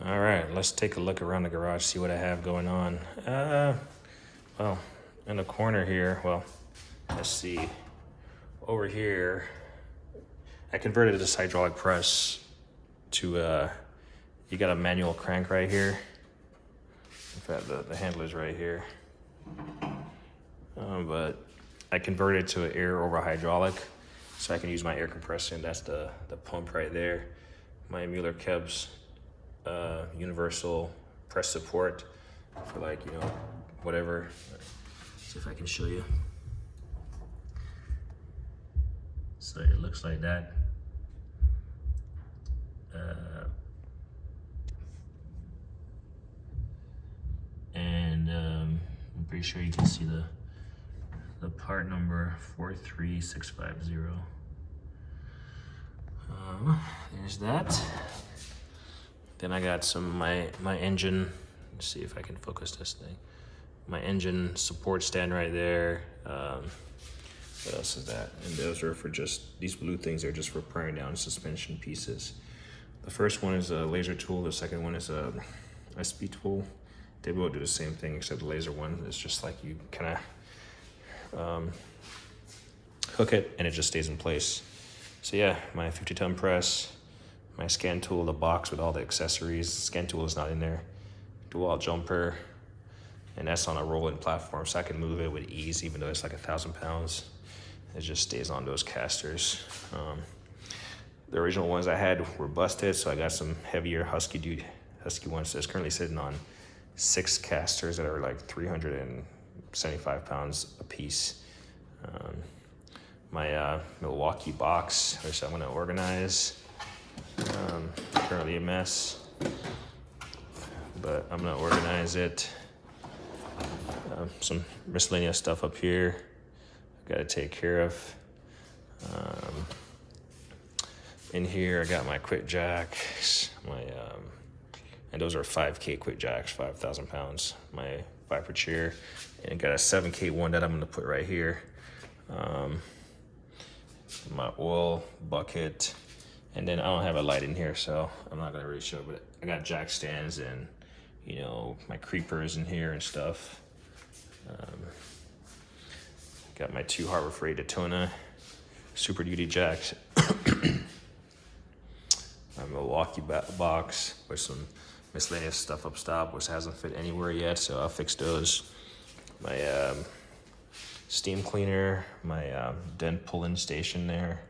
All right, let's take a look around the garage, see what I have going on. Well, in the corner here, well, let's see. Over here, I converted this hydraulic press to, you got a manual crank right here. In fact, the handler's right here. But I converted it to an air over hydraulic, so I can use my air compressor, and that's the pump right there. My Mueller-Kebs universal press support for, like, you know, whatever. See if I can show you. So it looks like that. And I'm pretty sure you can see the part number 43650. There's that. Then I got some my engine. Let's see if I can focus this thing. My engine support stand right there. What else is that? And those are for just, these blue things are just for prying down suspension pieces. The first one is a laser tool. The second one is a SP tool. They both do the same thing, except the laser one is just like you kind of hook it and it just stays in place. So yeah, my 50-ton press, my scan tool, the box with all the accessories. Scan tool is not in there. Dual jumper, and that's on a rolling platform, so I can move it with ease, even though it's like 1,000 pounds. It just stays on those casters. The original ones I had were busted, so I got some heavier Husky ones that's currently sitting on 6 casters that are like 375 pounds a piece. My Milwaukee box, which I'm gonna organize. Currently a mess, but I'm gonna organize it. Some miscellaneous stuff up here I gotta take care of. In here I got my quick jacks, and those are 5K quick jacks, 5,000 pounds. My Viper chair, and I got a 7K one that I'm gonna put right here. My oil bucket, and then I don't have a light in here, so I'm not gonna really show, but I got jack stands and, you know, my creepers in here and stuff. Got my 2 Harbor Freight Daytona Super Duty jacks. My Milwaukee box with some miscellaneous stuff up top, which hasn't fit anywhere yet, so I'll fix those. My steam cleaner, my dent pull-in station there,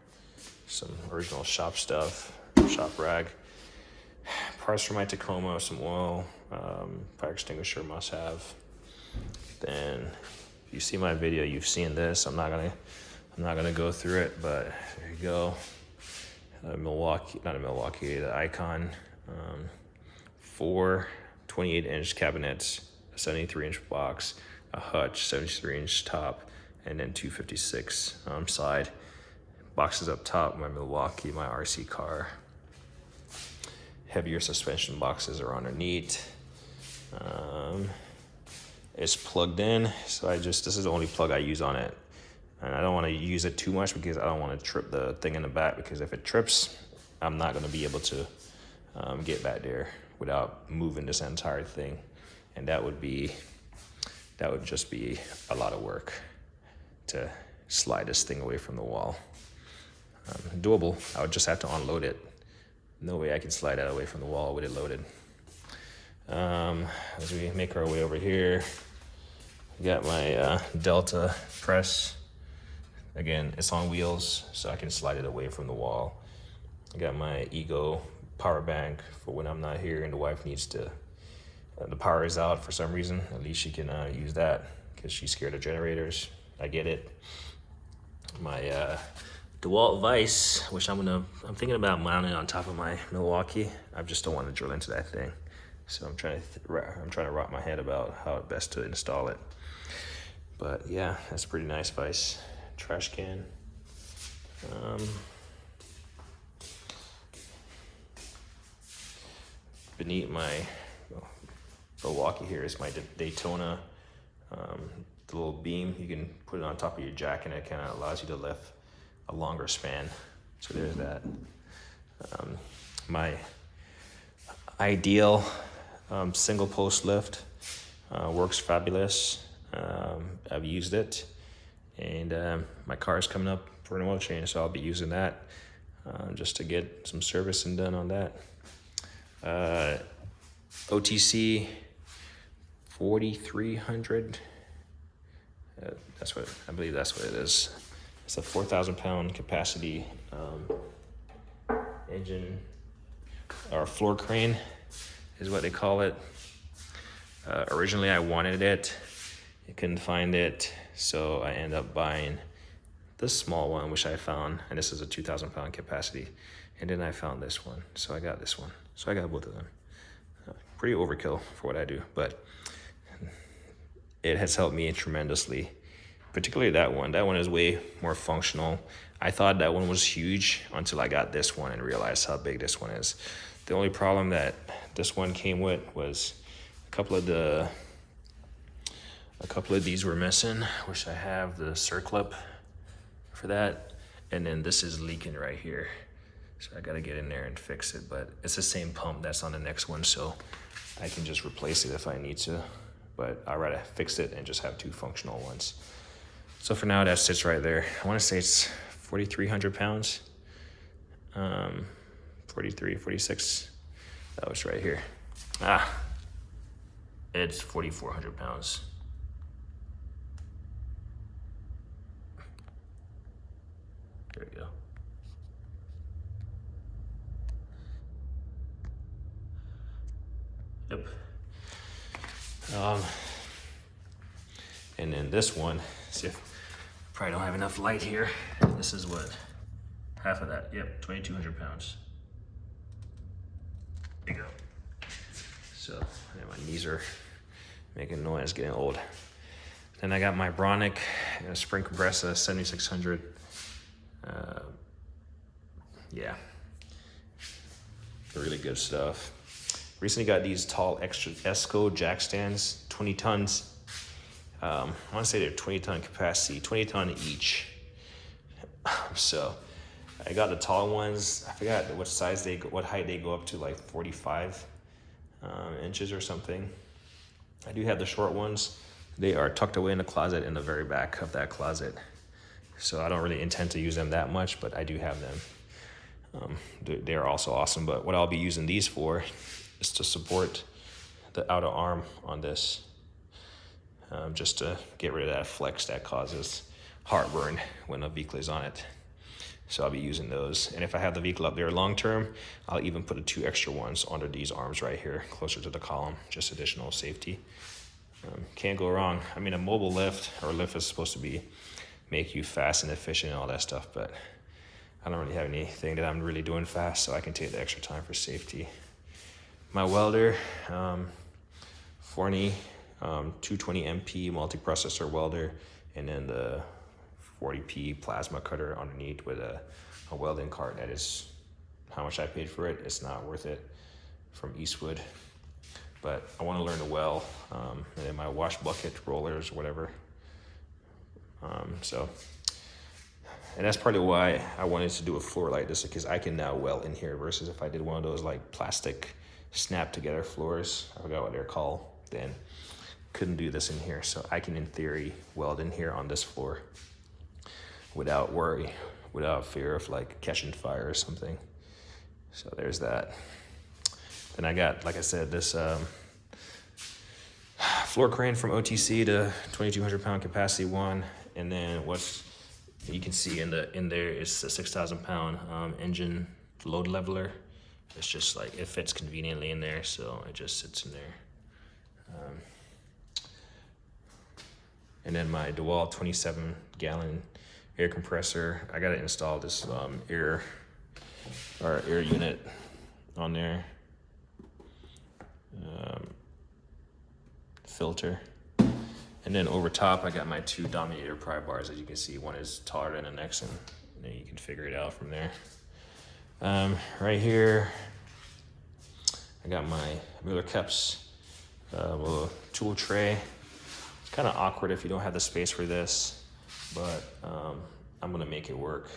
some original shop stuff, shop rag, parts for my Tacoma, some oil, fire extinguisher must have. Then if you see my video, you've seen this. I'm not gonna go through it, but there you go. The Icon, 4 28-inch cabinets, a 73-inch box, a hutch, 73-inch top, and then 256 side. Boxes up top, my Milwaukee, my RC car. Heavier suspension boxes are underneath. It's plugged in, so this is the only plug I use on it. And I don't want to use it too much because I don't want to trip the thing in the back, because if it trips, I'm not going to be able to get back there without moving this entire thing. And that would just be a lot of work to slide this thing away from the wall. Doable. I would just have to unload it. No way I can slide that away from the wall with it loaded. As we make our way over here, I got my Delta press. Again, it's on wheels, so I can slide it away from the wall. I got my Ego power bank for when I'm not here and the wife needs to, the power is out for some reason. At least she can use that, because she's scared of generators. I get it. My DeWalt Vice, which I'm thinking about mounting on top of my Milwaukee. I just don't want to drill into that thing, so I'm trying to wrap my head about how best to install it. But yeah, that's a pretty nice Vice. Trash can. Beneath my Milwaukee here is my Daytona. The little beam, you can put it on top of your jack, and it kind of allows you to lift a longer span. So there's that. My Ideal single post lift. Works fabulous. I've used it, and my car is coming up for an oil change, so I'll be using that just to get some servicing done on that. OTC 4300. That's what I believe. That's what it is. It's a 4,000 pound capacity engine or floor crane is what they call it. Originally I wanted it, I couldn't find it, so I ended up buying this small one, which I found, and this is a 2,000 pound capacity, and then I found this one, so I got this one. So I got both of them. Pretty overkill for what I do, but it has helped me tremendously, particularly that one. That one is way more functional. I thought that one was huge until I got this one and realized how big this one is. The only problem that this one came with was a couple of these were missing, which I have the circlip for that, and then this is leaking right here, so I gotta get in there and fix it. But it's the same pump that's on the next one, so I can just replace it if I need to, but I'd rather fix it and just have two functional ones. So for now, that sits right there. I want to say it's 4,300 pounds, 43, 46. That was right here. It's 4,400 pounds. There we go. Yep. And then this one, see if probably don't have enough light here. This is what, half of that. Yep, 2,200 pounds. There you go. So yeah, my knees are making noise, getting old. Then I got my Bronick spring compressor 7600. Yeah, really good stuff. Recently got these tall extra Esco jack stands, 20 tons. I want to say they're 20 ton capacity, 20 ton each. So I got the tall ones. I forgot what size they go, what height they go up to, like 45 inches or something. I do have the short ones. They are tucked away in the closet in the very back of that closet. So I don't really intend to use them that much, but I do have them. They are also awesome, but what I'll be using these for is to support the outer arm on this, just to get rid of that flex that causes heartburn when a vehicle is on it. So I'll be using those. And if I have the vehicle up there long term, I'll even put the two extra ones under these arms right here, closer to the column, just additional safety. Can't go wrong. I mean, a mobile lift or lift is supposed to make you fast and efficient and all that stuff, but I don't really have anything that I'm really doing fast, so I can take the extra time for safety. My welder, Forney 220 MP multi-processor welder, and then the 40p plasma cutter underneath with a welding cart. That is how much I paid for it. It's not worth it, from Eastwood. But I want to learn to weld, and then my wash bucket rollers, whatever. And that's probably why I wanted to do a floor like this, because I can now weld in here versus if I did one of those like plastic snap together floors, I forgot what they're called, then couldn't do this in here. So I can, in theory, weld in here on this floor without worry, without fear of like catching fire or something. So there's that. Then I got, like I said, this floor crane from OTC, the 2,200 pound capacity one. And then what's you can see in there is a 6,000 pound engine load leveler. It's just like, it fits conveniently in there, so it just sits in there. And then my DeWalt 27 gallon air compressor. I got to install this air unit on there. Filter. And then over top, I got my two Dominator pry bars. As you can see, one is taller than the next, and then you can figure it out from there. Right here, I got my Miller Keps little tool tray. It's kind of awkward if you don't have the space for this, but I'm gonna make it work.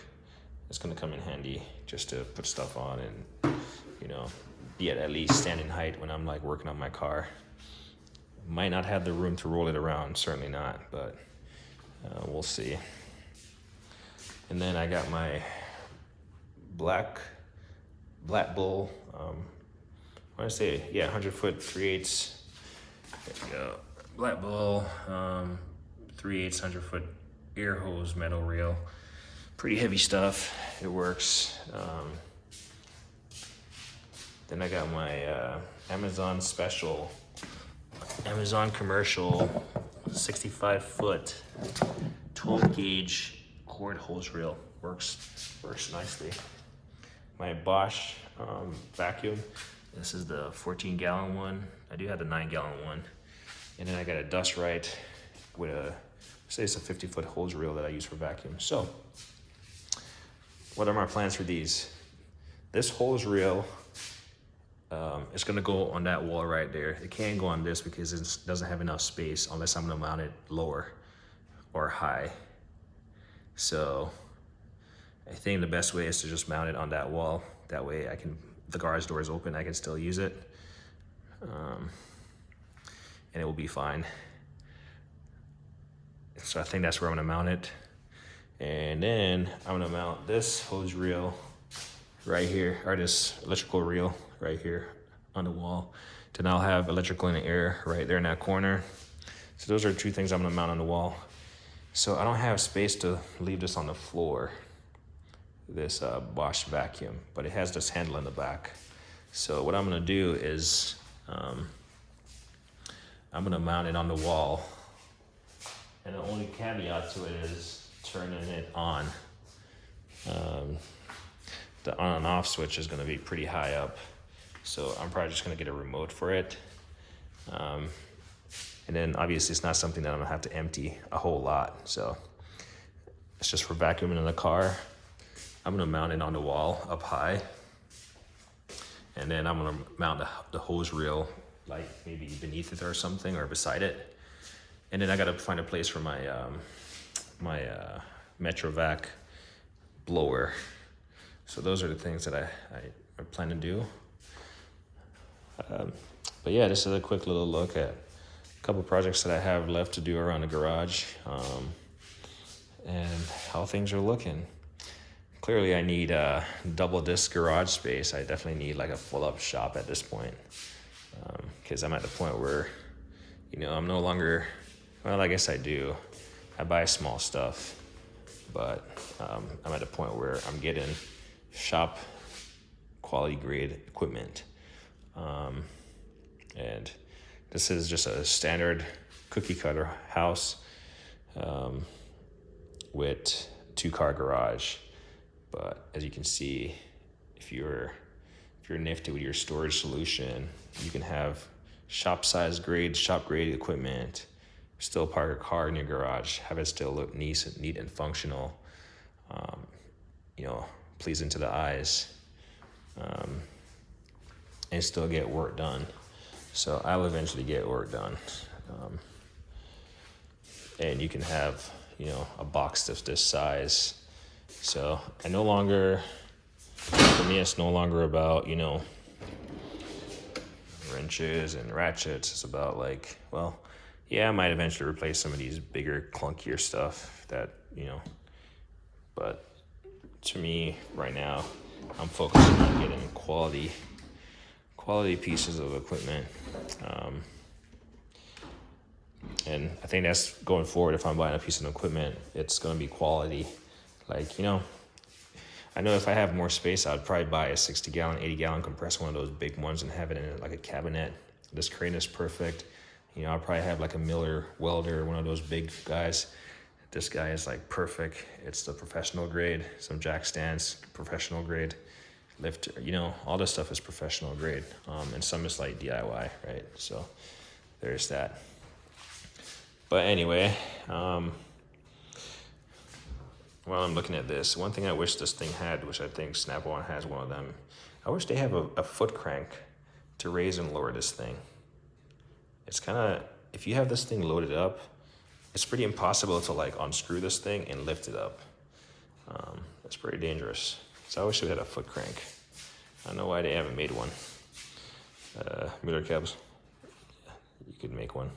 It's gonna come in handy just to put stuff on and, be at least standing height when I'm like working on my car. Might not have the room to roll it around, certainly not, but we'll see. And then I got my Black Bull, I want to say, yeah, 100 foot 3/8. There we go. Black Bull, 3/8 100 foot air hose metal reel. Pretty heavy stuff. It works. Then I got my Amazon commercial 65 foot 12 gauge cord hose reel. Works nicely. My Bosch vacuum. This is the 14 gallon one. I do have the 9 gallon one. And then I got a Dust Right with say it's a 50 foot hose reel that I use for vacuum. So, what are my plans for these? This hose reel is gonna go on that wall right there. It can't go on this because it doesn't have enough space unless I'm gonna mount it lower or high. So, I think the best way is to just mount it on that wall. That way the garage door is open, I can still use it. And it will be fine. So I think that's where I'm gonna mount it. And then I'm gonna mount this hose reel right here, or this electrical reel right here on the wall. Then I'll have electrical in the air right there in that corner. So those are two things I'm gonna mount on the wall. So I don't have space to leave this on the floor, this Bosch vacuum, but it has this handle in the back. So what I'm gonna do is I'm gonna mount it on the wall, and the only caveat to it is turning it on. The on and off switch is gonna be pretty high up, so I'm probably just gonna get a remote for it. And then obviously it's not something that I'm gonna have to empty a whole lot, so it's just for vacuuming in the car. I'm gonna mount it on the wall up high, and then I'm gonna mount the hose reel like maybe beneath it or something, or beside it. And then I gotta find a place for my Metrovac blower. So those are the things that I plan to do. But yeah, this is a quick little look at a couple projects that I have left to do around the garage, and how things are looking. Clearly I need double this garage space. I definitely need like a full up shop at this point, because I'm at the point where, I'm no longer, well, I guess I do. I buy small stuff, but I'm at a point where I'm getting shop quality grade equipment. And this is just a standard cookie cutter house with 2-car garage. But as you can see, if you're nifty with your storage solution, you can have shop grade equipment, still park a car in your garage, have it still look neat and functional, pleasing to the eyes, and still get work done. So I'll eventually get work done. And you can have, a box that's this size. So for me, it's no longer about, wrenches and ratchets. It's about I might eventually replace some of these bigger, clunkier stuff that, but to me right now, I'm focusing on getting quality pieces of equipment. And I think that's going forward. If I'm buying a piece of equipment, it's going to be quality. I know if I have more space, I'd probably buy a 60 gallon, 80 gallon compressor, one of those big ones, and have it in like a cabinet. This crane is perfect. I'll probably have like a Miller welder, one of those big guys. This guy is like perfect. It's the professional grade. Some jack stands, professional grade. Lifter, all this stuff is professional grade. And some is like DIY, right? So there's that. But anyway, while I'm looking at this, one thing I wish this thing had, which I think Snap-on has one of them, I wish they have a foot crank to raise and lower this thing. It's kind of, if you have this thing loaded up, it's pretty impossible to unscrew this thing and lift it up. It's pretty dangerous. So I wish they had a foot crank. I don't know why they haven't made one. Miller cabs. You could make one.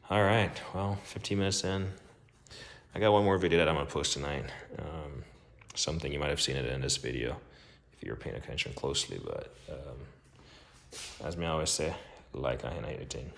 All right, well, 15 minutes in. I got one more video that I'm gonna post tonight. Something you might have seen it in this video if you're paying attention closely, but as me always say, like I ain't anything.